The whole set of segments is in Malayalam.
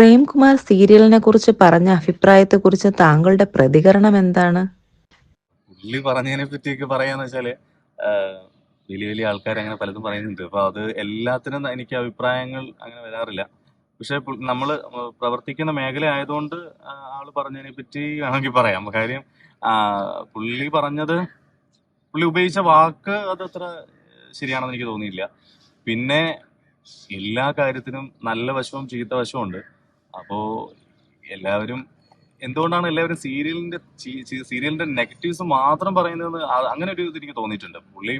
പ്രേംകുമാർ സീരിയലിനെക്കുറിച്ച് പറഞ്ഞ അഭിപ്രായത്തെക്കുറിച്ച് താങ്കളുടെ പ്രതികരണം എന്താണ്? പുള്ളി പറഞ്ഞതിനെ പറ്റിയൊക്കെ പറയാന്ന് വെച്ചാല് വലിയ വലിയ ആൾക്കാർ അങ്ങനെ പലതും പറയുന്നുണ്ട്. അപ്പൊ അത് എല്ലാത്തിനും എനിക്ക് അഭിപ്രായങ്ങൾ അങ്ങനെ വരാറില്ല. പക്ഷെ നമ്മള് പ്രവർത്തിക്കുന്ന മേഖല ആയതുകൊണ്ട് ആള് പറഞ്ഞതിനെ പറ്റി വേണമെങ്കിൽ പറയാം. കാര്യം ആ, പുള്ളി ഉപയോഗിച്ച വാക്ക് അത് അത്ര ശരിയാണെന്ന് എനിക്ക് തോന്നിയില്ല. പിന്നെ എല്ലാ കാര്യത്തിനും നല്ല വശവും ചീത്ത വശവും ഉണ്ട്. അപ്പോ എല്ലാവരും എന്തുകൊണ്ടാണ് എല്ലാവരും സീരിയലിന്റെ നെഗറ്റീവ്സ് മാത്രം പറയുന്നത് അങ്ങനെ ഒരു ഇത് എനിക്ക് തോന്നിയിട്ടുണ്ട്. പുള്ളി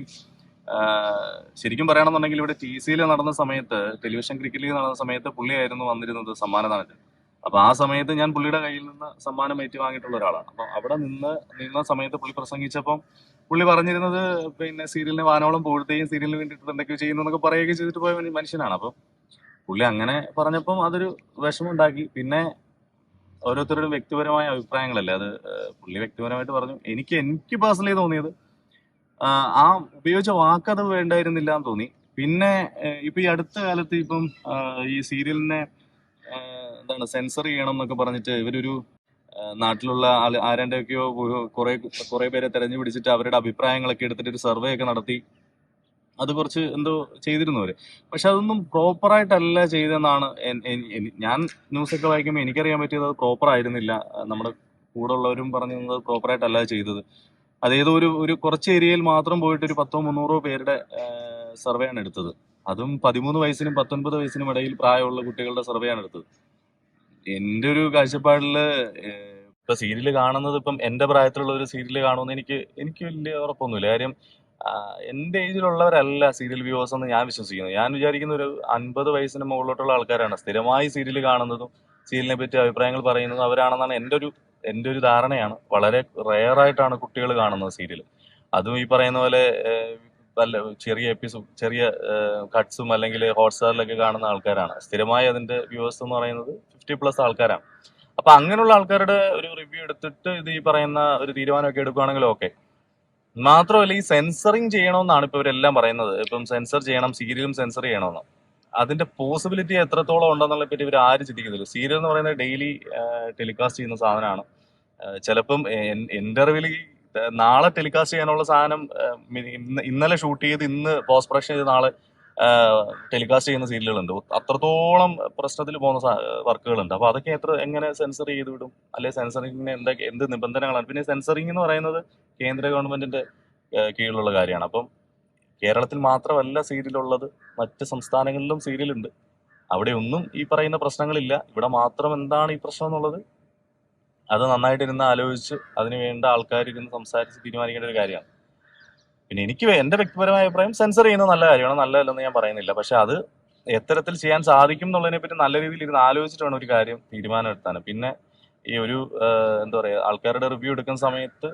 ശരിക്കും പറയുകയാണെന്നുണ്ടെങ്കിൽ ഇവിടെ TC-യിൽ നടന്ന സമയത്ത്, ടെലിവിഷൻ ക്രിക്കറ്റ് ലീഗ് നടന്ന സമയത്ത് പുള്ളിയായിരുന്നു വന്നിരുന്നത് സമ്മാനദാനത്തിന്. അപ്പൊ ആ സമയത്ത് ഞാൻ പുള്ളിയുടെ കയ്യിൽ നിന്ന് സമ്മാനം ഏറ്റുവാങ്ങിയിട്ടുള്ള ഒരാളാണ്. അപ്പൊ അവിടെ നിന്ന സമയത്ത് പുള്ളി പ്രസംഗിച്ചപ്പം പുള്ളി പറഞ്ഞിരുന്നത് പിന്നെ സീരിയലിനെ വാനോളം പുകഴ്ത്തുകയും സീരിയലിന് വേണ്ടിയിട്ട് എന്തൊക്കെയോ ചെയ്യുന്നു എന്നൊക്കെ പറയുകയൊക്കെ ചെയ്തിട്ട് പോയ മനുഷ്യനാണ്. അപ്പൊ പുള്ളി അങ്ങനെ പറഞ്ഞപ്പം അതൊരു വിഷമമുണ്ടാക്കി. പിന്നെ ഓരോരുത്തരുടെയും വ്യക്തിപരമായ അഭിപ്രായങ്ങളല്ലേ അത്. പുള്ളി വ്യക്തിപരമായിട്ട് പറഞ്ഞു. എനിക്ക് പേഴ്സണലി തോന്നിയത് ആ ഉപയോഗിച്ച വാക്കത് വേണ്ടായിരുന്നില്ല എന്ന് തോന്നി. പിന്നെ ഇപ്പൊ ഈ അടുത്ത കാലത്ത് ഇപ്പം ഈ സീരിയലിനെ എന്താണ് സെൻസർ ചെയ്യണം എന്നൊക്കെ പറഞ്ഞിട്ട് ഇവരൊരു നാട്ടിലുള്ള ആരൻ്റെയൊക്കെയോ കുറെ പേരെ തെരഞ്ഞു പിടിച്ചിട്ട് അവരുടെ അഭിപ്രായങ്ങളൊക്കെ എടുത്തിട്ട് ഒരു സർവേ ഒക്കെ നടത്തി അത് കുറച്ച് എന്തോ ചെയ്തിരുന്നു അവര്. പക്ഷെ അതൊന്നും പ്രോപ്പറായിട്ടല്ല ചെയ്തെന്നാണ് ഞാൻ ന്യൂസൊക്കെ വായിക്കുമ്പോൾ എനിക്കറിയാൻ പറ്റിയത്. അത് പ്രോപ്പർ ആയിരുന്നില്ല. നമ്മുടെ കൂടെ ഉള്ളവരും പറഞ്ഞത് പ്രോപ്പറായിട്ടല്ല ചെയ്തത്. അതേതോ ഒരു കുറച്ച് ഏരിയയിൽ മാത്രം പോയിട്ട് ഒരു 100-300 പേരുടെ സർവേ ആണ് എടുത്തത്. അതും 13 വയസ്സിനും 19 വയസ്സിനും ഇടയിൽ പ്രായമുള്ള കുട്ടികളുടെ സർവേ ആണ് എടുത്തത്. എന്റെ ഒരു കാഴ്ചപ്പാടില് ഇപ്പൊ സീരിയല് കാണുന്നത് ഇപ്പം എന്റെ പ്രായത്തിലുള്ള ഒരു സീരിയല് കാണുമെന്ന് എനിക്ക് വലിയ ഉറപ്പൊന്നുമില്ല. കാര്യം എന്റെ ഏജിലുള്ളവരല്ല സീരിയൽ വ്യൂവേഴ്സ് എന്ന് ഞാൻ വിശ്വസിക്കുന്നു. ഞാൻ വിചാരിക്കുന്ന ഒരു 50 വയസ്സിന് മുകളിലോട്ടുള്ള ആൾക്കാരാണ് സ്ഥിരമായി സീരിയൽ കാണുന്നതും സീരിയലിനെ പറ്റി അഭിപ്രായങ്ങൾ പറയുന്നതും അവരാണെന്നാണ് എന്റെ ഒരു ധാരണയാണ്. വളരെ റെയർ ആയിട്ടാണ് കുട്ടികൾ കാണുന്നത് സീരിയൽ. അതും ഈ പറയുന്ന പോലെ വല്ല ചെറിയ കട്ട്സും അല്ലെങ്കിൽ ഹോട്ട്സ്റ്റാറിലൊക്കെ കാണുന്ന ആൾക്കാരാണ്. സ്ഥിരമായി അതിന്റെ വ്യൂവേഴ്സ് എന്ന് പറയുന്നത് 50+ ആൾക്കാരാണ്. അപ്പൊ അങ്ങനെയുള്ള ആൾക്കാരുടെ ഒരു റിവ്യൂ എടുത്തിട്ട് ഇത് ഈ പറയുന്ന ഒരു തീരുമാനമൊക്കെ എടുക്കുകയാണെങ്കിൽ ഓക്കെ. മാത്രമല്ല ഈ സെൻസറിങ് ചെയ്യണമെന്നാണ് ഇപ്പൊ ഇവരെല്ലാം പറയുന്നത്. ഇപ്പം സെൻസർ ചെയ്യണം, സീരിയലും സെൻസർ ചെയ്യണമെന്ന്. അതിന്റെ പോസിബിലിറ്റി എത്രത്തോളം ഉണ്ടെന്നുള്ള പറ്റി ഇവർ ആരും ചിന്തിക്കുന്നില്ല. സീരിയൽ എന്ന് പറയുന്നത് ഡെയിലി ടെലികാസ്റ്റ് ചെയ്യുന്ന സാധനമാണ്. ചിലപ്പം എന്റെ അറിവിൽ നാളെ ടെലികാസ്റ്റ് ചെയ്യാനുള്ള സാധനം ഇന്നലെ ഷൂട്ട് ചെയ്ത് ഇന്ന് പോസ്റ്റ് പ്രൊഡക്ഷൻ ചെയ്ത് നാളെ ടെലികാസ്റ്റ് ചെയ്യുന്ന സീരിയലുകളുണ്ട്. അത്രത്തോളം പ്രശ്നത്തിൽ പോകുന്ന വർക്കുകളുണ്ട്. അപ്പൊ അതൊക്കെ എങ്ങനെ സെൻസർ ചെയ്ത് വിടും? അല്ലെ സെൻസറിങ്ങിന് എന്ത് നിബന്ധനകളാണ്? പിന്നെ സെൻസറിങ് എന്ന് പറയുന്നത് കേന്ദ്ര ഗവൺമെന്റിന്റെ കീഴിലുള്ള കാര്യമാണ്. അപ്പം കേരളത്തിൽ മാത്രമല്ല സീരിയലുള്ളത്, മറ്റ് സംസ്ഥാനങ്ങളിലും സീരിയലുണ്ട്. അവിടെ ഒന്നും ഈ പറയുന്ന പ്രശ്നങ്ങളില്ല. ഇവിടെ മാത്രം എന്താണ് ഈ പ്രശ്നം എന്നുള്ളത് അത് നന്നായിട്ട് ഇരുന്ന് ആലോചിച്ച് അതിന് വേണ്ട ആൾക്കാർ ഇരുന്ന് സംസാരിച്ച് തീരുമാനിക്കേണ്ട ഒരു കാര്യമാണ്. പിന്നെ എന്റെ വ്യക്തിപരമായ അഭിപ്രായം സെൻസർ ചെയ്യുന്നത് നല്ല കാര്യമാണ്, നല്ലതല്ലെന്ന് ഞാൻ പറയുന്നില്ല. പക്ഷെ അത് എത്തരത്തിൽ ചെയ്യാൻ സാധിക്കും എന്നുള്ളതിനെ പറ്റി നല്ല രീതിയിൽ ഇരുന്ന് ആലോചിച്ചിട്ട് വേണം ഒരു കാര്യം തീരുമാനം എടുത്താൻ. പിന്നെ ഈ ഒരു എന്താ പറയാ ആൾക്കാരുടെ റിവ്യൂ എടുക്കുന്ന സമയത്ത്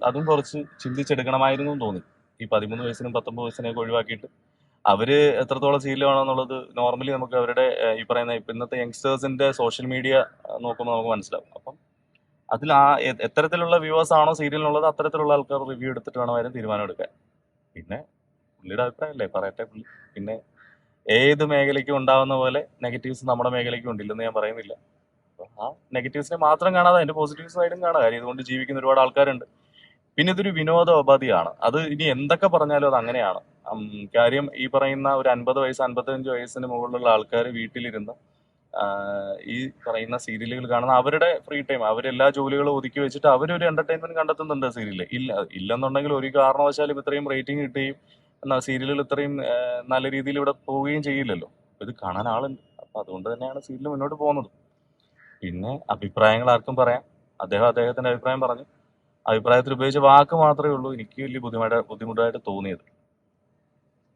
അതും കുറച്ച് ചിന്തിച്ചെടുക്കണമായിരുന്നു എന്ന് തോന്നി. ഈ 13 വയസ്സിനും 19 വയസ്സിനെയൊക്കെ ഒഴിവാക്കിയിട്ട് അവര് എത്രത്തോളം സീരിയൽ വേണമെന്നുള്ളത് നോർമലി നമുക്ക് അവരുടെ ഈ പറയുന്ന ഇന്നത്തെ യങ്സ്റ്റേഴ്സിന്റെ സോഷ്യൽ മീഡിയ നോക്കുമ്പോൾ നമുക്ക് മനസ്സിലാവും. അപ്പം അതിൽ എത്തരത്തിലുള്ള വ്യൂവേഴ്സ് ആണോ സീരിയലിനുള്ളത് അത്തരത്തിലുള്ള ആൾക്കാർ റിവ്യൂ എടുത്തിട്ട് വേണമായിരുന്നു തീരുമാനം എടുക്കാൻ. പിന്നെ പുള്ളിയുടെ അഭിപ്രായമല്ലേ പറയട്ടെ പുള്ളി. പിന്നെ ഏത് മേഖലയ്ക്കും ഉണ്ടാവുന്ന പോലെ നെഗറ്റീവ്സ് നമ്മുടെ മേഖലയ്ക്കും ഉണ്ടില്ലെന്ന് ഞാൻ പറയുന്നില്ല. അപ്പൊ ആ നെഗറ്റീവ്സിനെ മാത്രം കാണാതെ അതിന്റെ പോസിറ്റീവ് സൈഡും കാണാം. കാര്യം ഇതുകൊണ്ട് ജീവിക്കുന്ന ഒരുപാട് ആൾക്കാരുണ്ട്. പിന്നെ ഇതൊരു വിനോദ ഉപാധിയാണ്. അത് ഇനി എന്തൊക്കെ പറഞ്ഞാലും അത് അങ്ങനെയാണ്. കാര്യം ഈ പറയുന്ന ഒരു 50 വയസ്സ് 55 വയസ്സിന് മുകളിലുള്ള ആൾക്കാർ വീട്ടിലിരുന്ന് ഈ പറയുന്ന സീരിയലുകൾ കാണുന്ന അവരുടെ ഫ്രീ ടൈം അവരെല്ലാ ജോലികളും ഒതുക്കി വെച്ചിട്ട് അവരൊരു എന്റർടൈൻമെന്റ് കണ്ടെത്തുന്നുണ്ട് സീരിയല്. ഇല്ലെന്നുണ്ടെങ്കിൽ ഒരു കാരണവശാലും ഇത്രയും റേറ്റിംഗ് കിട്ടുകയും എന്നാൽ സീരിയലുകൾ ഇത്രയും നല്ല രീതിയിൽ ഇവിടെ പോവുകയും ചെയ്യില്ലല്ലോ. ഇത് കാണാൻ ആളുണ്ട്. അപ്പൊ അതുകൊണ്ട് തന്നെയാണ് സീരിയൽ മുന്നോട്ട് പോകുന്നത്. പിന്നെ അഭിപ്രായങ്ങൾ ആർക്കും പറയാം. അദ്ദേഹത്തിന്റെ അഭിപ്രായം പറഞ്ഞു. അഭിപ്രായത്തിൽ ഉപയോഗിച്ച വാക്ക് മാത്രമേ ഉള്ളൂ എനിക്ക് വലിയ ബുദ്ധിമുട്ടായിട്ട് തോന്നിയത്.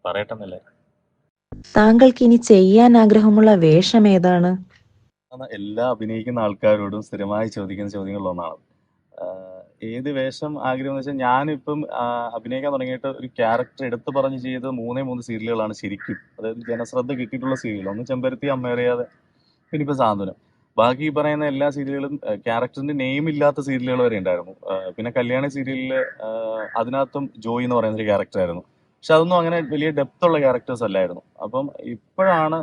പറയട്ടെന്നല്ലേ. താങ്കൾക്ക് ഇനി ചെയ്യാൻ ആഗ്രഹമുള്ള വേഷം ഏതാണ്? എല്ലാ അഭിനയിക്കുന്ന ആൾക്കാരോടും സ്ഥിരമായി ചോദിക്കുന്ന ചോദ്യങ്ങളിലൊന്നാണ്. ഏത് വേഷം ആഗ്രഹം എന്ന് വെച്ചാൽ ഞാനിപ്പം അഭിനയിക്കാൻ തുടങ്ങിയിട്ട് ഒരു ക്യാരക്ടർ എടുത്തു പറഞ്ഞ് ചെയ്ത് 3 സീരിയലുകളാണ് ശരിക്കും, അതായത് ജനശ്രദ്ധ കിട്ടിയിട്ടുള്ള സീരിയൽ. ഒന്ന് ചെമ്പരത്തി, അമ്മയറിയാതെ, പിന്നെ ഇപ്പൊ സാന്ത്വനം. ബാക്കി ഈ പറയുന്ന എല്ലാ സീരിയലുകളും ക്യാരക്ടറിന്റെ നെയിം ഇല്ലാത്ത സീരിയലുകൾ വരെ ഉണ്ടായിരുന്നു. പിന്നെ കല്യാണി സീരിയലില് അതിനകത്തും ജോയി എന്ന് പറയുന്ന ഒരു ക്യാരക്ടർ ആയിരുന്നു. പക്ഷെ അതൊന്നും അങ്ങനെ വലിയ ഡെപ്ത് ഉള്ള ക്യാരക്ടേഴ്സ് അല്ലായിരുന്നു. അപ്പം ഇപ്പോഴാണ്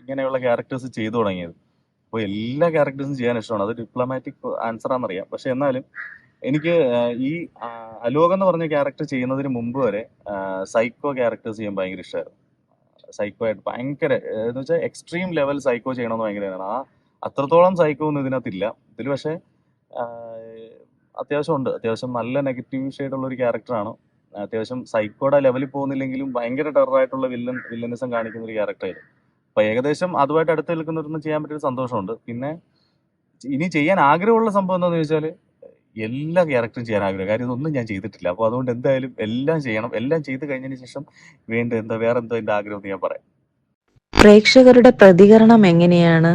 ഇങ്ങനെയുള്ള ക്യാരക്ടേഴ്സ് ചെയ്തു തുടങ്ങിയത്. അപ്പോൾ എല്ലാ ക്യാരക്ടേഴ്സും ചെയ്യാൻ ഇഷ്ടമാണ്. അത് ഡിപ്ലോമാറ്റിക് ആൻസർ ആണെന്നറിയാം. പക്ഷെ എന്നാലും എനിക്ക് ഈ അലോക് എന്ന് പറഞ്ഞ ക്യാരക്ടർ ചെയ്യുന്നതിന് മുമ്പ് വരെ സൈക്കോ ക്യാരക്ടേഴ്സ് ചെയ്യാൻ ഭയങ്കര ഇഷ്ടമായിരുന്നു. സൈക്കോ ആയിട്ട് ഭയങ്കര എന്ന് വെച്ചാൽ എക്സ്ട്രീം ലെവൽ സൈക്കോ ചെയ്യണമെന്ന് ഭയങ്കര അത്രത്തോളം സൈക്കോ ഒന്നും ഇതിനകത്തില്ല. ഇതിൽ പക്ഷേ അത്യാവശ്യം ഉണ്ട്. അത്യാവശ്യം നല്ല നെഗറ്റീവ് ഷെയ്ഡുള്ള ഒരു ക്യാരക്ടറാണ്. അത്യാവശ്യം സൈക്കോയുടെ ലെവലിൽ പോകുന്നില്ലെങ്കിലും ഭയങ്കര ടെററായിട്ടുള്ള വില്ലനിസം കാണിക്കുന്ന ഒരു ക്യാരക്ടറായിരുന്നു. അപ്പൊ ഏകദേശം അതുമായിട്ട് അടുത്ത് നിൽക്കുന്നവരൊന്നും ചെയ്യാൻ പറ്റിയൊരു സന്തോഷമുണ്ട്. പിന്നെ ഇനി ചെയ്യാൻ ആഗ്രഹമുള്ള സംഭവം എന്താണെന്ന് ചോദിച്ചാൽ എല്ലാ ക്യാരക്ടറും ചെയ്യാൻ ആഗ്രഹം. കാര്യം ഇതൊന്നും ഞാൻ ചെയ്തിട്ടില്ല. അപ്പോൾ അതുകൊണ്ട് എന്തായാലും എല്ലാം ചെയ്യണം. എല്ലാം ചെയ്ത് കഴിഞ്ഞതിന് ശേഷം വേറെ എന്തോ എൻ്റെ ആഗ്രഹം എന്ന് ഞാൻ പറയാം. പ്രേക്ഷകരുടെ പ്രതികരണം എങ്ങനെയാണ്?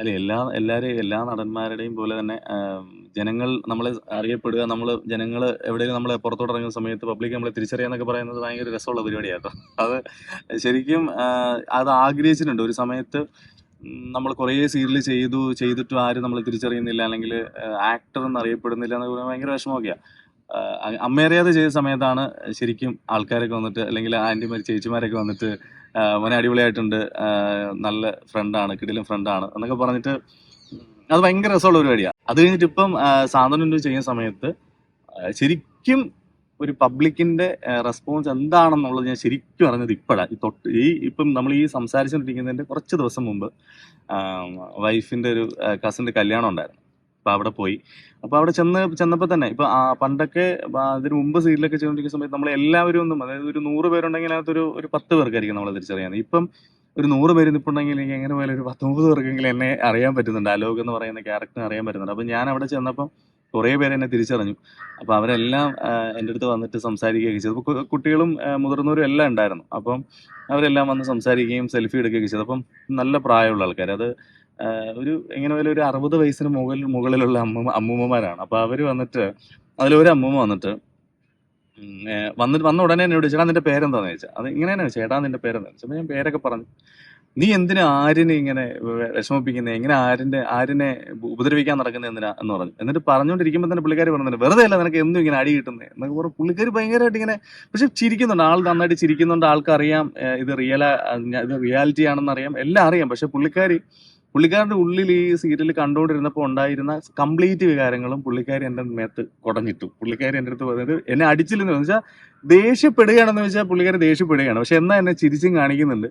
അല്ല എല്ലാ നടന്മാരുടെയും പോലെ തന്നെ ജനങ്ങൾ നമ്മളെ അറിയപ്പെടുക, ജനങ്ങൾ എവിടെയെങ്കിലും നമ്മളെ പുറത്തോട്ട് ഇറങ്ങുന്ന സമയത്ത് പബ്ലിക് നമ്മളെ തിരിച്ചറിയാന്നൊക്കെ പറയുന്നത് ഭയങ്കര രസമുള്ള പരിപാടിയാട്ടോ. അത് ശരിക്കും അത് ആഗ്രഹിച്ചിട്ടുണ്ട് ഒരു സമയത്ത്. നമ്മൾ കുറേ സീരിയൽ ചെയ്തിട്ടും ആരും നമ്മളെ തിരിച്ചറിയുന്നില്ല, അല്ലെങ്കിൽ ആക്ടർ എന്ന് അറിയപ്പെടുന്നില്ല എന്നൊക്കെ പറയുന്നത് ഭയങ്കര വിഷമമൊക്കെയാണ്. അമ്മയറിയാതെ ചെയ്ത സമയത്താണ് ശരിക്കും ആൾക്കാരൊക്കെ വന്നിട്ട്, അല്ലെങ്കിൽ ആൻറ്റിമാർ ചേച്ചിമാരൊക്കെ വന്നിട്ട് മോനെ അടിപൊളിയായിട്ടുണ്ട്, നല്ല ഫ്രണ്ടാണ്, കിടിലൻ ഫ്രണ്ടാണ് എന്നൊക്കെ പറഞ്ഞിട്ട് അത് ഭയങ്കര രസമുള്ള പരിപാടിയാണ്. അത് കഴിഞ്ഞിട്ട് ഇപ്പം സാന്ത്വനം ചെയ്യുന്ന സമയത്ത് ശരിക്കും ഒരു പബ്ലിക്കിന്റെ റെസ്പോൺസ് എന്താണെന്നുള്ളത് ഞാൻ ശരിക്കും അറിഞ്ഞത് ഇപ്പോഴാണ്. ഇപ്പം നമ്മൾ ഈ സംസാരിച്ചുകൊണ്ടിരിക്കുന്നതിന്റെ കുറച്ച് ദിവസം മുമ്പ് വൈഫിന്റെ ഒരു കസിന്റെ കല്യാണം ഉണ്ടായിരുന്നു. അപ്പൊ അവിടെ പോയി. അപ്പൊ അവിടെ ചെന്നപ്പോ തന്നെ ഇപ്പൊ പണ്ടൊക്കെ അതിന് മുമ്പ് സീരിയലൊക്കെ ചെയ്തുകൊണ്ടിരിക്കുന്ന സമയത്ത് നമ്മൾ എല്ലാവരും ഒന്നും, അതായത് ഒരു 100 പേരുണ്ടെങ്കിൽ അതിനകത്ത് ഒരു 10 പേർക്കായിരിക്കും നമ്മളെ തിരിച്ചറിയാൻ. ഇപ്പം ഒരു 100 പേര് നിൽപ്പുണ്ടെങ്കിൽ എനിക്ക് എങ്ങനെ പോയാലും ഒരു 10-30 പേർക്കെങ്കിലും എന്നെ അറിയാൻ പറ്റുന്നുണ്ട്. അലോക് എന്ന് പറയുന്ന ക്യാരക്ടറിനെ അറിയാൻ പറ്റുന്നുണ്ട്. അപ്പൊ ഞാൻ അവിടെ ചെന്നപ്പം കുറേ പേര് എന്നെ തിരിച്ചറിഞ്ഞു. അപ്പൊ അവരെല്ലാം എൻ്റെ അടുത്ത് വന്നിട്ട് സംസാരിക്കുകയൊക്കെ ചെയ്തു. അപ്പൊ കുട്ടികളും മുതിർന്നവരും എല്ലാം ഉണ്ടായിരുന്നു. അപ്പം അവരെല്ലാം വന്ന് സംസാരിക്കുകയും സെൽഫി എടുക്കുകയൊക്കെ ചെയ്തു. അപ്പം നല്ല പ്രായമുള്ള ആൾക്കാർ, അത് ഒരു എങ്ങനെ പോയാലും ഒരു 60 വയസ്സിന് മുകളിലുള്ള അമ്മൂമ്മമാരാണ്. അപ്പൊ അവര് വന്നിട്ട്, അതിലൊരു അമ്മൂമ്മ വന്നിട്ട് വന്ന ഉടനെ എന്നോട് ചേട്ടാ നിന്റെ പേരെന്താന്ന് ചോദിച്ചാൽ, അത് ഇങ്ങനെയാണ് ചേട്ടാ നിന്റെ പേരെന്താ ചോദിച്ചപ്പോൾ ഞാൻ പേരൊക്കെ പറഞ്ഞു. നീ എന്തിനാ ആരിനെ ഇങ്ങനെ വിഷമിപ്പിക്കുന്നത്, എങ്ങനെ ആരിനെ ഉപദ്രവിക്കാൻ നടക്കുന്നത് എന്തിനാ എന്ന് പറഞ്ഞു. എന്നിട്ട് പറഞ്ഞുകൊണ്ടിരിക്കുമ്പോൾ തന്നെ പുള്ളിക്കാർ പറഞ്ഞില്ല, വെറുതെ അല്ല നിനക്ക് എന്നും ഇങ്ങനെ അടി കിട്ടുന്നത് എന്നൊക്കെ പറഞ്ഞു. പുള്ളിക്കാർ ഭയങ്കരമായിട്ട് ഇങ്ങനെ, പക്ഷെ ചിരിക്കുന്നുണ്ട്, ആൾ നന്നായിട്ട് ചിരിക്കുന്നുണ്ട്. ആൾക്കറിയാം ഇത് റിയാലിറ്റി ആണെന്ന് അറിയാം, എല്ലാം അറിയാം. പക്ഷെ പുള്ളിക്കാരന്റെ ഉള്ളിൽ ഈ സീരിയൽ കണ്ടുകൊണ്ടിരുന്നപ്പോൾ ഉണ്ടായിരുന്ന കംപ്ലീറ്റ് വികാരങ്ങളും പുള്ളിക്കാരി എൻ്റെ മേത്ത് കുടഞ്ഞിട്ടു. പുള്ളിക്കാരി എൻ്റെ അടുത്ത് പറഞ്ഞിട്ട് എന്നെ അടിച്ചില്ലെന്ന് വെച്ചാൽ ദേഷ്യപ്പെടുകയാണെന്ന് വെച്ചാൽ പുള്ളിക്കാരി ദേഷ്യപ്പെടുകയാണ്, പക്ഷെ എന്നാ എന്നെ ചിരിച്ചും കാണിക്കുന്നുണ്ട്.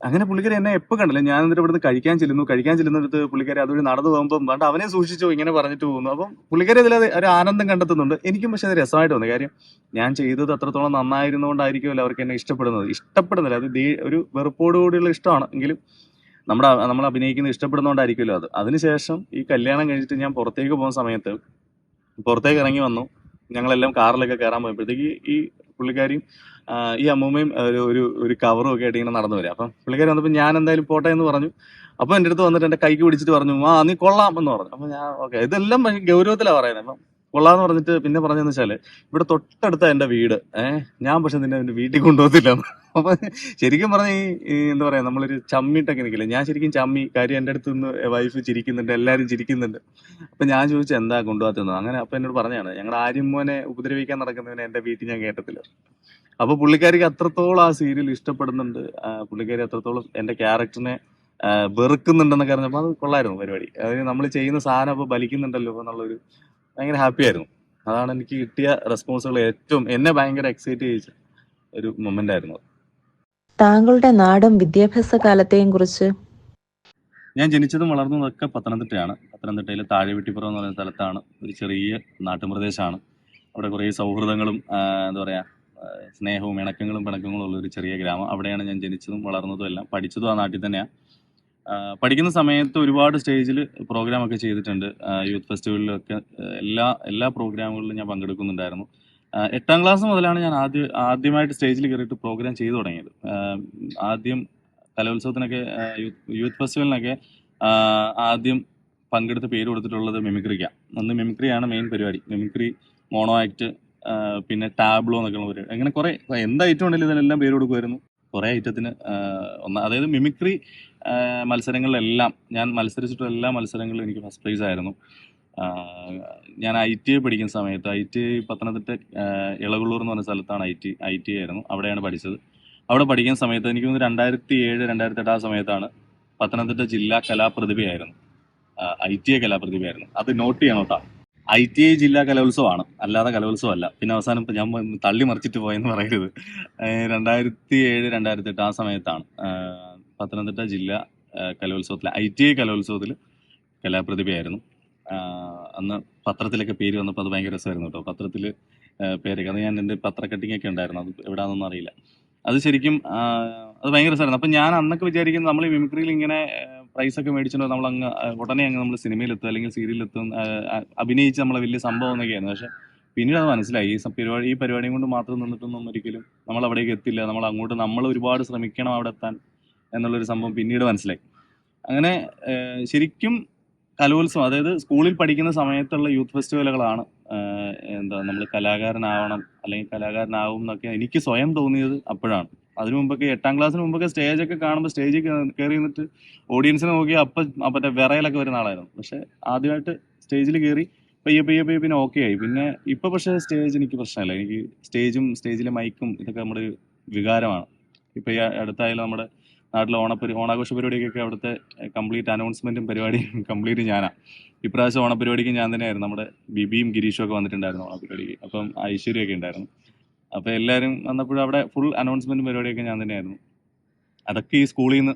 അങ്ങനെ പുള്ളിക്കാരി എന്നെ എപ്പോൾ കണ്ടില്ല. ഞാൻ എന്നിട്ട് ഇവിടുന്ന് കഴിക്കാൻ ചെല്ലുന്നിടത്ത് പുള്ളിക്കാരി അതുവഴി നടന്നു പോകുമ്പോൾ വേണ്ട അവനെ സൂക്ഷിച്ചോ ഇങ്ങനെ പറഞ്ഞിട്ട് പോകുന്നു. അപ്പം പുള്ളിക്കാരി അതിൽ ഒരു ആനന്ദം കണ്ടെത്തുന്നുണ്ട്. എനിക്കും പക്ഷെ അത് രസമായിട്ട് തോന്നി. കാര്യം ഞാൻ ചെയ്തത് അത്രത്തോളം നന്നായിരുന്നുകൊണ്ടായിരിക്കുമല്ലോ അവർക്ക് എന്നെ ഇഷ്ടപ്പെടുന്നില്ല. അത് ഒരു വെറുപ്പോടുകൂടിയുള്ള ഇഷ്ടമാണ് എങ്കിലും നമ്മൾ അഭിനയിക്കുന്നത് ഇഷ്ടപ്പെടുന്നതുകൊണ്ടായിരിക്കുമല്ലോ അത്. അതിനുശേഷം ഈ കല്യാണം കഴിഞ്ഞിട്ട് ഞാൻ പുറത്തേക്ക് പോകുന്ന സമയത്ത് പുറത്തേക്ക് ഇറങ്ങി വന്നു. ഞങ്ങളെല്ലാം കാറിലൊക്കെ കയറാൻ പോയപ്പോഴത്തേക്ക് ഈ പുള്ളിക്കാരിയും ഈ അമ്മൂമ്മയും ഒരു കവറും ഒക്കെ ആയിട്ട് ഇങ്ങനെ നടന്നു വരിക. അപ്പം പുള്ളിക്കാരി വന്നപ്പോൾ ഞാൻ എന്തായാലും പോട്ടെ എന്ന് പറഞ്ഞു. അപ്പോൾ എൻ്റെ അടുത്ത് വന്നിട്ട് എൻ്റെ കൈക്ക് പിടിച്ചിട്ട് പറഞ്ഞു, നീ കൊള്ളാം എന്ന് പറഞ്ഞു. അപ്പം ഞാൻ ഓക്കെ, ഇതെല്ലാം ഗൗരവത്തിലാണ് പറയുന്നത്. അപ്പം കൊള്ളാന്ന് പറഞ്ഞിട്ട് പിന്നെ പറഞ്ഞതെന്ന് വെച്ചാൽ, ഇവിടെ തൊട്ടടുത്ത എൻ്റെ വീട്, ഞാൻ പക്ഷെ നിന്നെ എൻ്റെ വീട്ടിൽ കൊണ്ടുപോകത്തില്ല. അപ്പൊ ശരിക്കും പറഞ്ഞ ഈ എന്താ പറയാ, നമ്മളൊരു ചമ്മിട്ടൊക്കെ നിൽക്കില്ല, ഞാൻ ശരിക്കും ചമ്മി. കാര്യം എൻ്റെ അടുത്ത് നിന്ന് വൈഫ് ചിരിക്കുന്നുണ്ട്, എല്ലാവരും ചിരിക്കുന്നുണ്ട്. അപ്പൊ ഞാൻ ചോദിച്ചു എന്താ കൊണ്ടുപോകാത്തത് അങ്ങനെ. അപ്പൊ എന്നോട് പറഞ്ഞാണ്, ഞങ്ങളുടെ ആര്യമ്മോനെ ഉപദ്രവിക്കാൻ നടക്കുന്നവനെ എൻ്റെ വീട്ടിൽ ഞാൻ കേട്ടത്തില്ല. അപ്പൊ പുള്ളിക്കാരിക്ക് അത്രത്തോളം ആ സീരിയൽ ഇഷ്ടപ്പെടുന്നുണ്ട്, പുള്ളിക്കാരി അത്രത്തോളം എൻ്റെ ക്യാരക്ടറിനെ വെറുക്കുന്നുണ്ടെന്നൊക്കെ അറിഞ്ഞപ്പോൾ അത് കൊള്ളായിരുന്നു പരിപാടി. അതായത് നമ്മൾ ചെയ്യുന്ന സാധനം അപ്പൊ ബലിക്കുന്നുണ്ടല്ലോ എന്നുള്ളൊരു ഭയങ്കര ഹാപ്പി ആയിരുന്നു. അതാണ് എനിക്ക് കിട്ടിയ റെസ്പോൺസുകൾ ഏറ്റവും എന്നെ ഭയങ്കര എക്സൈറ്റ് ചെയ്യിച്ച ഒരു മൊമെന്റ് ആയിരുന്നു. താങ്കളുടെ നാടും വിദ്യാഭ്യാസ കാലത്തെയും കുറിച്ച്? ഞാൻ ജനിച്ചതും വളർന്നതൊക്കെ പത്തനംതിട്ടയാണ്. പത്തനംതിട്ടയിലെ താഴെവെട്ടിപ്പുറം എന്ന് പറയുന്ന സ്ഥലത്താണ്. ഒരു ചെറിയ നാട്ടുപ്രദേശമാണ്. അവിടെ കുറേ സൗഹൃദങ്ങളും എന്താ പറയുക, സ്നേഹവും ഇണക്കങ്ങളും പിണക്കങ്ങളും ഉള്ള ഒരു ചെറിയ ഗ്രാമം. അവിടെയാണ് ഞാൻ ജനിച്ചതും വളർന്നതും എല്ലാം. പഠിച്ചതും ആ നാട്ടിൽ തന്നെയാണ്. പഠിക്കുന്ന സമയത്ത് ഒരുപാട് സ്റ്റേജിൽ പ്രോഗ്രാമൊക്കെ ചെയ്തിട്ടുണ്ട്. യൂത്ത് ഫെസ്റ്റിവലിലൊക്കെ എല്ലാ പ്രോഗ്രാമുകളിലും ഞാൻ പങ്കെടുക്കുന്നുണ്ടായിരുന്നു. 8ാം ക്ലാസ് മുതലാണ് ഞാൻ ആദ്യമായിട്ട് സ്റ്റേജിൽ കയറിയിട്ട് പ്രോഗ്രാം ചെയ്തു തുടങ്ങിയത്. ആദ്യം കലോത്സവത്തിനൊക്കെ യൂത്ത് ഫെസ്റ്റിവലിനൊക്കെ ആദ്യം പങ്കെടുത്ത് പേര് കൊടുത്തിട്ടുള്ളത് മിമിക്രിക്കാണ്. അന്ന് മിമിക്രിയാണ് മെയിൻ പരിപാടി. മിമിക്രി, മോണോ ആക്ട്, പിന്നെ ടാബ്ലോ എന്നൊക്കെ ഉള്ള പരിപാടി. അങ്ങനെ കുറേ എന്ത് ഐറ്റം ഉണ്ടെങ്കിലും ഇതിനെല്ലാം പേര് കൊടുക്കുമായിരുന്നു. കുറേ ഐറ്റത്തിന് അതായത് മിമിക്രി മത്സരങ്ങളിലെല്ലാം ഞാൻ മത്സരിച്ചിട്ടുള്ള എല്ലാ മത്സരങ്ങളിലും എനിക്ക് ഫസ്റ്റ് പ്രൈസ് ആയിരുന്നു. ഞാൻ ITI പഠിക്കുന്ന സമയത്ത്, ITI പത്തനംതിട്ട ഇളകുള്ളൂർ എന്ന് പറഞ്ഞ സ്ഥലത്താണ് ITI ആയിരുന്നു. അവിടെയാണ് പഠിച്ചത്. അവിടെ പഠിക്കുന്ന സമയത്ത് എനിക്ക് 2007-2008 ആ സമയത്താണ് പത്തനംതിട്ട ജില്ലാ കലാപ്രതിഭയായിരുന്നു. ITI കലാപ്രതിഭയായിരുന്നു. അത് നോട്ട് ചെയ്യണം കേട്ടോ. ITI ജില്ലാ കലോത്സവമാണ്, അല്ലാതെ കലോത്സവമല്ല. പിന്നെ അവസാനം ഇപ്പം ഞാൻ തള്ളി മറിച്ചിട്ട് പോയെന്ന് പറയരുത്. 2007, 2008 ആ സമയത്താണ് പത്തനംതിട്ട ജില്ലാ കലോത്സവത്തിൽ, ITI കലോത്സവത്തിൽ കലാപ്രതിഭയായിരുന്നു. അന്ന് പത്രത്തിലൊക്കെ പേര് വന്നപ്പോൾ അത് ഭയങ്കര രസമായിരുന്നു കേട്ടോ. പത്രത്തിൽ പേരൊക്കെ, അത് ഞാൻ എൻ്റെ പത്ര കട്ടിങ്ങൊക്കെ ഉണ്ടായിരുന്നു, അത് എവിടെയാണെന്നൊന്നും അറിയില്ല. അത് ശരിക്കും അത് ഭയങ്കര രസമായിരുന്നു. അപ്പം ഞാൻ അന്നൊക്കെ വിചാരിക്കുന്നത് നമ്മൾ ഈ മിമിക്രിയിൽ ഇങ്ങനെ പ്രൈസൊക്കെ മേടിച്ചിട്ട് നമ്മൾ അങ്ങ് ഉടനെ അങ്ങ് നമ്മൾ സിനിമയിലെത്തും അല്ലെങ്കിൽ സീരിയലിലെത്തും, അഭിനയിച്ച് നമ്മളെ വലിയ സംഭവം എന്നൊക്കെയായിരുന്നു. പക്ഷെ പിന്നീട് അത് മനസ്സിലായി, ഈ പരിപാടിയും കൊണ്ട് മാത്രം നിന്നിട്ടൊന്നും ഒരിക്കലും നമ്മൾ അവിടേക്ക് എത്തില്ല. നമ്മൾ ഒരുപാട് ശ്രമിക്കണം അവിടെ എത്താൻ എന്നുള്ളൊരു സംഭവം പിന്നീട് മനസ്സിലായി. അങ്ങനെ ശരിക്കും കലോത്സവം, അതായത് സ്കൂളിൽ പഠിക്കുന്ന സമയത്തുള്ള യൂത്ത് ഫെസ്റ്റിവലുകളാണ് നമ്മൾ കലാകാരനാവണം അല്ലെങ്കിൽ കലാകാരനാവും എന്നൊക്കെ എനിക്ക് സ്വയം തോന്നിയത് അപ്പോഴാണ്. അതിനു മുമ്പൊക്കെ 8ാം ക്ലാസ്സിന് മുമ്പൊക്കെ സ്റ്റേജൊക്കെ കാണുമ്പോൾ സ്റ്റേജിൽ കയറി നിന്നിട്ട് ഓഡിയൻസിനെ നോക്കി മറ്റേ വിറയലൊക്കെ വരുന്ന ആളായിരുന്നു. പക്ഷെ ആദ്യമായിട്ട് സ്റ്റേജിൽ കയറി പയ്യെ പിന്നെ ഓക്കെ ആയി. പിന്നെ ഇപ്പൊ പക്ഷേ സ്റ്റേജ് എനിക്ക് പ്രശ്നമില്ല. എനിക്ക് സ്റ്റേജും സ്റ്റേജിലെ മൈക്കും ഇതൊക്കെ നമ്മുടെ ഒരു വികാരമാണ്. ഇപ്പൊ ഈ അടുത്തായാലും നമ്മുടെ നാട്ടിലെ ഓണാഘോഷ പരിപാടിക്കൊക്കെ അവിടുത്തെ കംപ്ലീറ്റ് അനൗൺസ്മെന്റും പരിപാടിയും കംപ്ലീറ്റ് ഞാനാണ്. ഇപ്രാവശ്യം ഓണപരിപാടിക്ക് ഞാൻ തന്നെയായിരുന്നു. നമ്മുടെ ബിബിയും ഗിരീഷും ഒക്കെ വന്നിട്ടുണ്ടായിരുന്നു ഓണപരിപാടിക്ക്. അപ്പം ഐശ്വര്യമൊക്കെ ഉണ്ടായിരുന്നു. അപ്പോൾ എല്ലാവരും വന്നപ്പോഴും അവിടെ ഫുൾ അനൗൺസ്മെന്റും പരിപാടിയൊക്കെ ഞാൻ തന്നെയായിരുന്നു. അതൊക്കെ ഈ സ്കൂളിൽ നിന്ന്,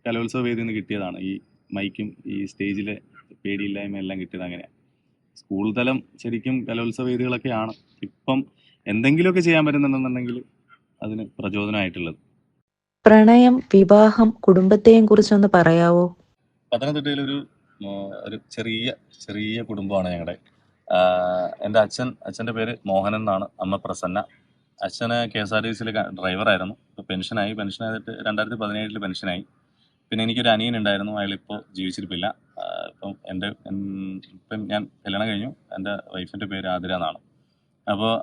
കലോത്സവ വേദിയിൽ നിന്ന് കിട്ടിയതാണ്. ഈ മൈക്കും ഈ സ്റ്റേജിലെ പേടിയില്ലായ്മ എല്ലാം കിട്ടിയത് അങ്ങനെയാണ്. സ്കൂൾ തലം ശരിക്കും കലോത്സവ വേദികളൊക്കെയാണ് ഇപ്പം എന്തെങ്കിലുമൊക്കെ ചെയ്യാൻ പറ്റുന്നുണ്ടെന്നുണ്ടെങ്കിൽ അതിന് പ്രചോദനമായിട്ടുള്ളത്. പ്രണയം, വിവാഹം, കുടുംബത്തെയും കുറിച്ചൊന്ന് പറയാവോ? പത്തനംതിട്ടയിൽ ഒരു ചെറിയ കുടുംബമാണ് ഞങ്ങളുടെ. എൻ്റെ അച്ഛൻ്റെ പേര് മോഹനൻ എന്നാണ്. അമ്മ പ്രസന്ന. അച്ഛന് KSRTC ഡ്രൈവറായിരുന്നു. ഇപ്പോൾ പെൻഷനായിട്ട് 2017 പെൻഷനായി. പിന്നെ എനിക്കൊരു അനിയൻ ഉണ്ടായിരുന്നു, അയാളിപ്പോൾ ജീവിച്ചിരിപ്പില്ല. ഇപ്പം ഞാൻ കല്യാണം കഴിഞ്ഞു. എൻ്റെ വൈഫിൻ്റെ പേര് ആതിര എന്നാണ്. അപ്പോൾ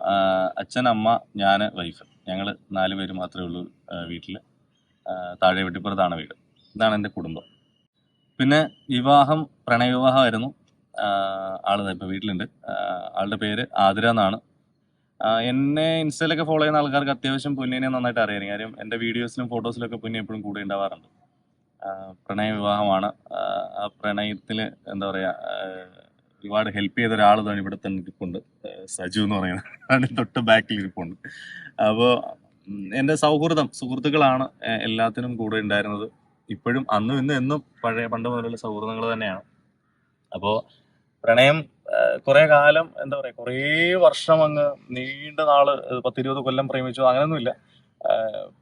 അച്ഛൻ, അമ്മ, ഞാൻ, വൈഫ്, ഞങ്ങൾ 4 പേര് മാത്രമേ ഉള്ളൂ വീട്ടിൽ. താഴെ വെട്ടിപ്പുറത്താണ് വീട്. ഇതാണ് എൻ്റെ കുടുംബം. പിന്നെ വിവാഹം പ്രണയവിവാഹമായിരുന്നു. ആള് ഇപ്പോൾ വീട്ടിലുണ്ട്. ആളുടെ പേര് ആതിര എന്നാണ്. എന്നെ ഇൻസ്റ്റയിലൊക്കെ ഫോളോ ചെയ്യുന്ന ആൾക്കാർക്ക് അത്യാവശ്യം പുണ്യനെ നന്നായിട്ട് അറിയാം. കാര്യം എൻ്റെ വീഡിയോസിലും ഫോട്ടോസിലൊക്കെ പുണ്യ എപ്പോഴും കൂടെ ഉണ്ടാവാറുണ്ട്. പ്രണയവിവാഹമാണ്. ആ പ്രണയത്തിൽ എന്താ പറയുക, ഒരുപാട് ഹെൽപ്പ് ചെയ്ത ഒരാൾ തന്നെ ഇവിടെ തന്നെ ഇരിപ്പുണ്ട്. സജു എന്ന് പറയുന്നത് തൊട്ട് ബാക്കിൽ ഇരിപ്പുണ്ട്. അപ്പോൾ എൻ്റെ സുഹൃത്തുക്കളാണ് എല്ലാത്തിനും കൂടെ ഉണ്ടായിരുന്നത്. ഇപ്പോഴും അന്നും ഇന്നും എന്നും പണ്ട് മുതലുള്ള സൗഹൃദങ്ങൾ തന്നെയാണ്. അപ്പോൾ പ്രണയം കുറെ കാലം, എന്താ പറയുക, കുറേ വർഷം അങ്ങ് നീണ്ട നാള് 10-20 കൊല്ലം പ്രേമിച്ചു അങ്ങനെയൊന്നുമില്ല.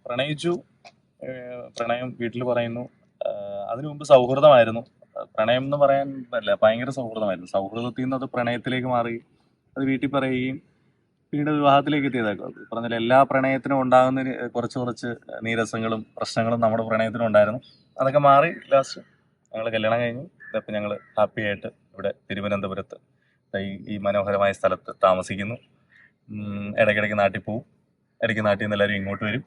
പ്രണയിച്ചു, പ്രണയം വീട്ടിൽ പറയുന്നു. അതിനു മുമ്പ് സൗഹൃദമായിരുന്നു. പ്രണയം എന്ന് പറയാൻ അല്ല, ഭയങ്കര സൗഹൃദമായിരുന്നു. സൗഹൃദത്തിൽ നിന്ന് അത് പ്രണയത്തിലേക്ക് മാറി, അത് വീട്ടിൽ പറയുകയും പിന്നീട് വിവാഹത്തിലേക്ക് എത്തിയതാക്കും. പറഞ്ഞാൽ എല്ലാ പ്രണയത്തിനും ഉണ്ടാകുന്ന കുറച്ച് നീരസങ്ങളും പ്രശ്നങ്ങളും നമ്മുടെ പ്രണയത്തിനും ഉണ്ടായിരുന്നു. അതൊക്കെ മാറി ലാസ്റ്റ് ഞങ്ങൾ കല്യാണം കഴിഞ്ഞു. ഇതപ്പോൾ ഞങ്ങൾ ഹാപ്പി ആയിട്ട് ഇവിടെ തിരുവനന്തപുരത്ത് ഈ മനോഹരമായ സ്ഥലത്ത് താമസിക്കുന്നു. ഇടയ്ക്കിടയ്ക്ക് നാട്ടിൽ പോവും. ഇടയ്ക്ക് നാട്ടിൽ നിന്ന് എല്ലാവരും ഇങ്ങോട്ട് വരും.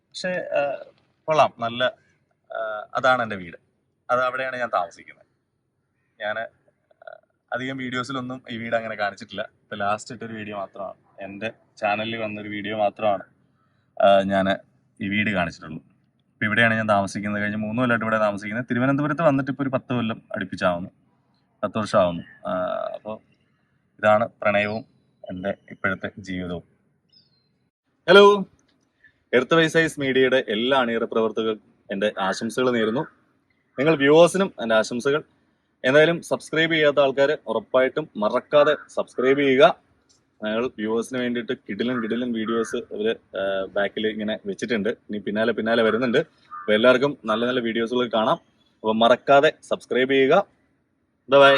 പക്ഷേ കൊള്ളാം, നല്ല അതാണ് എൻ്റെ വീട്. അവിടെയാണ് ഞാൻ താമസിക്കുന്നത്. ഞാൻ അധികം വീഡിയോസിലൊന്നും ഈ വീട് അങ്ങനെ കാണിച്ചിട്ടില്ല. ഇപ്പം ലാസ്റ്റ് ഇട്ടൊരു വീഡിയോ മാത്രമാണ്, എൻ്റെ ചാനലിൽ വന്നൊരു വീഡിയോ മാത്രമാണ് ഞാൻ ഈ വീട് കാണിച്ചിട്ടുള്ളൂ. ഇപ്പം ഇവിടെയാണ് ഞാൻ താമസിക്കുന്നത്. കഴിഞ്ഞ് 3 കൊല്ലമായിട്ട് ഇവിടെ താമസിക്കുന്നത്. തിരുവനന്തപുരത്ത് വന്നിട്ട് ഇപ്പോൾ ഒരു 10 കൊല്ലം അടുപ്പിച്ചാവുന്നു, 10 വർഷമാവുന്നു. അപ്പോൾ ഇതാണ് പ്രണയവും എൻ്റെ ഇപ്പോഴത്തെ ജീവിതവും. ഹലോ, എർത്ത് വൈസൈസ് മീഡിയയുടെ എല്ലാ അണിയറ പ്രവർത്തകർക്കും എൻ്റെ ആശംസകൾ നേരുന്നു. നിങ്ങൾ വ്യൂവേഴ്സിനും എൻ്റെ ആശംസകൾ. എന്തായാലും സബ്സ്ക്രൈബ് ചെയ്യാത്ത ആൾക്കാർ ഉറപ്പായിട്ടും മറക്കാതെ സബ്സ്ക്രൈബ് ചെയ്യുക. ഞങ്ങൾ വ്യൂവേഴ്സിന് വേണ്ടിയിട്ട് കിടിലൻ വീഡിയോസ് അവർ ബാക്കിൽ ഇങ്ങനെ വെച്ചിട്ടുണ്ട്. ഇനി പിന്നാലെ വരുന്നുണ്ട്. അപ്പോൾ എല്ലാവർക്കും നല്ല വീഡിയോസുകൾ കാണാം. അപ്പോൾ മറക്കാതെ സബ്സ്ക്രൈബ് ചെയ്യുക. ബൈ.